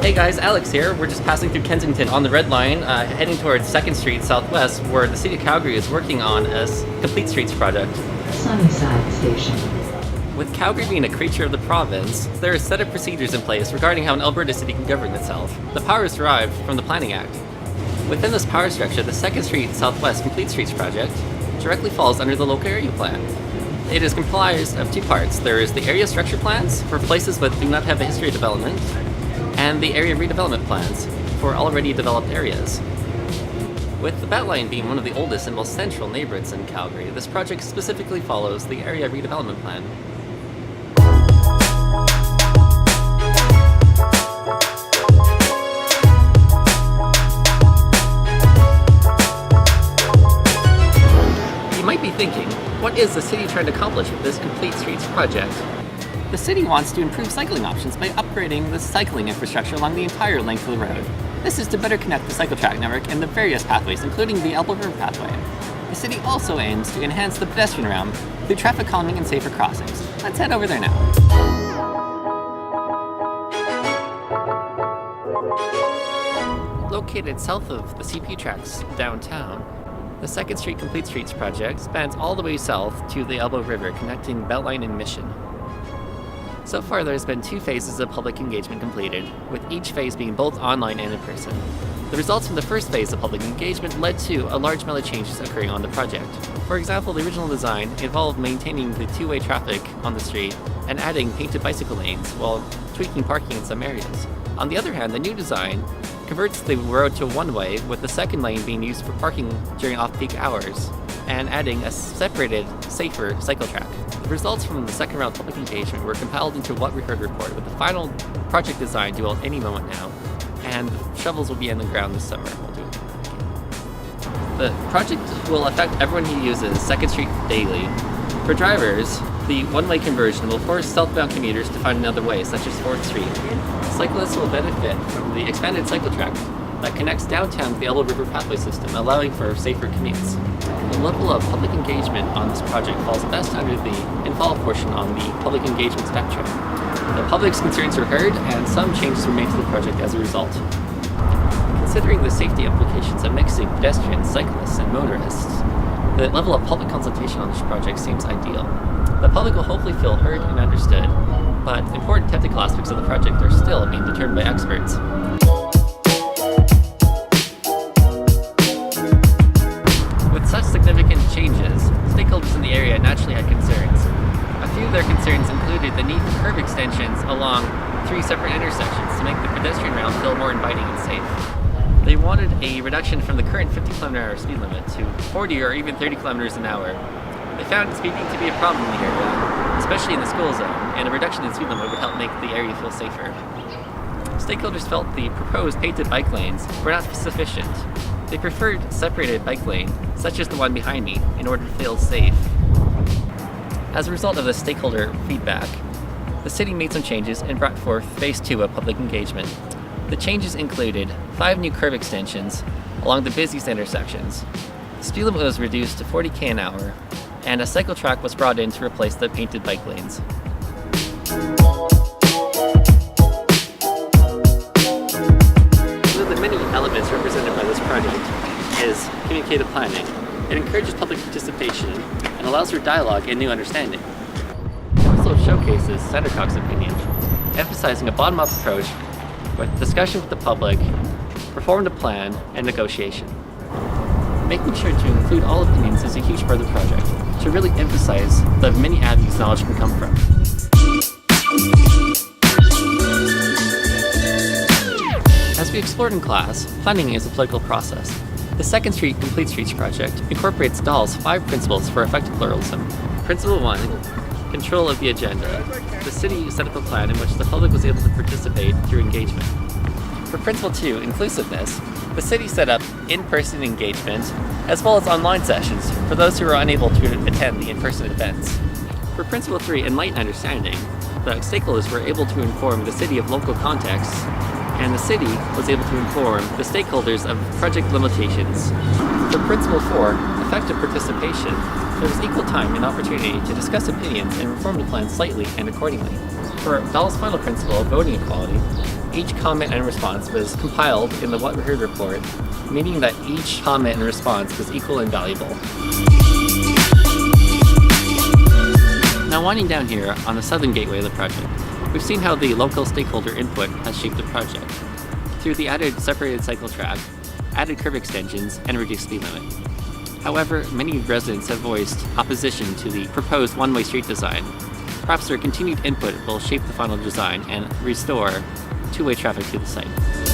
Hey guys, Alex here. We're just passing through Kensington on the Red Line, heading towards 2nd Street Southwest, where the City of Calgary is working on a complete streets project. Sunnyside Station. With Calgary being a creature of the province, there are a set of procedures in place regarding how an Alberta city can govern itself. The power is derived from the Planning Act. Within this power structure, the 2nd Street Southwest Complete Streets project directly falls under the local area plan. It is comprised of two parts. There is the area structure plans for places that do not have a history of development, and the area redevelopment plans for already developed areas. With the Beltline being one of the oldest and most central neighborhoods in Calgary, this project specifically follows the area redevelopment plan. You might be thinking, what is the city trying to accomplish with this Complete Streets project? The city wants to improve cycling options by upgrading the cycling infrastructure along the entire length of the road. This is to better connect the cycle track network and the various pathways, including the Elbow River pathway. The city also aims to enhance the pedestrian realm through traffic calming and safer crossings. Let's head over there now. Located south of the CP tracks downtown, the 2nd Street Complete Streets project spans all the way south to the Elbow River, connecting Beltline and Mission. So far, there's been 2 phases of public engagement completed, with each phase being both online and in person. The results from the first phase of public engagement led to a large amount of changes occurring on the project. For example, the original design involved maintaining the two-way traffic on the street and adding painted bicycle lanes while tweaking parking in some areas. On the other hand, the new design converts the road to one-way, with the second lane being used for parking during off-peak hours, and adding a separated, safer cycle track. The results from the second round of public engagement were compiled into what we heard report, with the final project design due at any moment now, and shovels will be in the ground this summer. The project will affect everyone who uses 2nd Street daily. For drivers, the one-way conversion will force southbound commuters to find another way, such as 4th Street. Cyclists will benefit from the expanded cycle track that connects downtown to the Elbow River pathway system, allowing for safer commutes. The level of public engagement on this project falls best under the involved portion on the public engagement spectrum. The public's concerns were heard, and some changes were made to the project as a result. Considering the safety implications of mixing pedestrians, cyclists, and motorists, the level of public consultation on this project seems ideal. The public will hopefully feel heard and understood, but important technical aspects of the project are still being determined by experts. With such significant changes, stakeholders in the area naturally had concerns. A few of their concerns included the need for curb extensions along 3 separate intersections to make the pedestrian realm feel more inviting and safe. They wanted a reduction from the current 50 km/h speed limit to 40 or even 30 km an hour. They found speeding to be a problem in the area, especially in the school zone, and a reduction in speed limit would help make the area feel safer. Stakeholders felt the proposed painted bike lanes were not sufficient. They preferred separated bike lane, such as the one behind me, in order to feel safe. As a result of the stakeholder feedback, the city made some changes and brought forth phase 2 of public engagement. The changes included 5 new curb extensions along the busiest intersections. The speed limit was reduced to 40 km an hour, and a cycle track was brought in to replace the painted bike lanes. One of the many elements represented by this project is communicative planning. It encourages public participation and allows for dialogue and new understanding. It also showcases Centercock's opinion, emphasizing a bottom-up approach with discussion with the public, performed a plan, and negotiation. Making sure to include all opinions is a huge part of the project, to really emphasize the many avenues knowledge can come from. As we explored in class, planning is a political process. The 2nd Street Complete Streets project incorporates Dahl's 5 principles for effective pluralism. Principle 1, control of the agenda. The city set up a plan in which the public was able to participate through engagement. For Principle 2, inclusiveness, the city set up in-person engagement as well as online sessions for those who are unable to attend the in-person events. For Principle 3, enlightened understanding, the stakeholders were able to inform the city of local contexts, and the city was able to inform the stakeholders of project limitations. For Principle 4, effective participation, there was equal time and opportunity to discuss opinions and reform the plan slightly and accordingly. For Dahl's final principle of voting equality, Each comment and response was compiled in the What We Heard report, meaning that each comment and response was equal and valuable. Now winding down here on the southern gateway of the project, we've seen how the local stakeholder input has shaped the project through the added separated cycle track, added curb extensions, and reduced speed limit. However, many residents have voiced opposition to the proposed one-way street design. Perhaps their continued input will shape the final design and restore two-way traffic to the site.